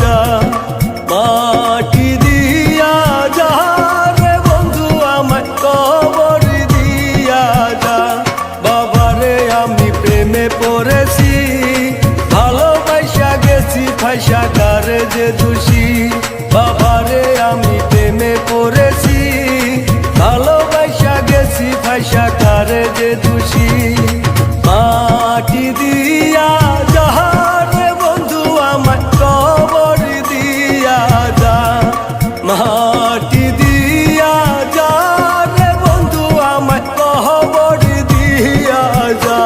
যা, মাটি দিয়া যা রে বন্ধু আমায় কবর দিয়া যা। বাবারে আমি প্রেমে পড়েছি, ভালোবাসা গেছি ফাইসা কারে যে দোষী। বাবারে আমি প্রেমে পড়েছি, ভালোবাসা গেছি ফাইসা কারে যে দোষী। মাটি দিয়া যা রে বন্ধু আমায় কবর দিয়া যা, মাটি দিয়া যা রে বন্ধু আমায় কবর দিয়া যা।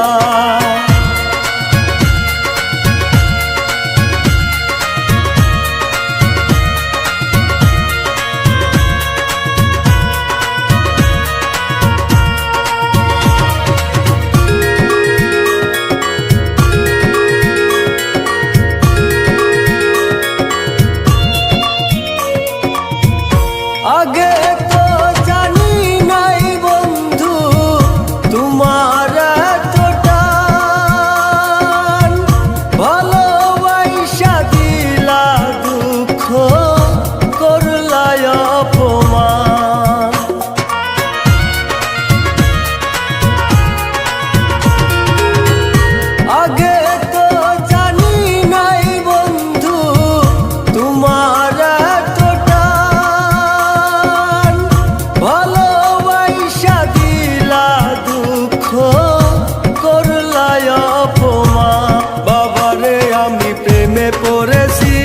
আগে তো জানি নাই বন্ধু তোমার এতটা, ভালোবাসা দিলা দুঃখ করলা অপমান। আগে তো জানি নাই বন্ধু তোমার এতটা, ভালোবাসা দিলা দুঃখ করলা অপমান। বাবারে আমি প্রেমে পড়েছি,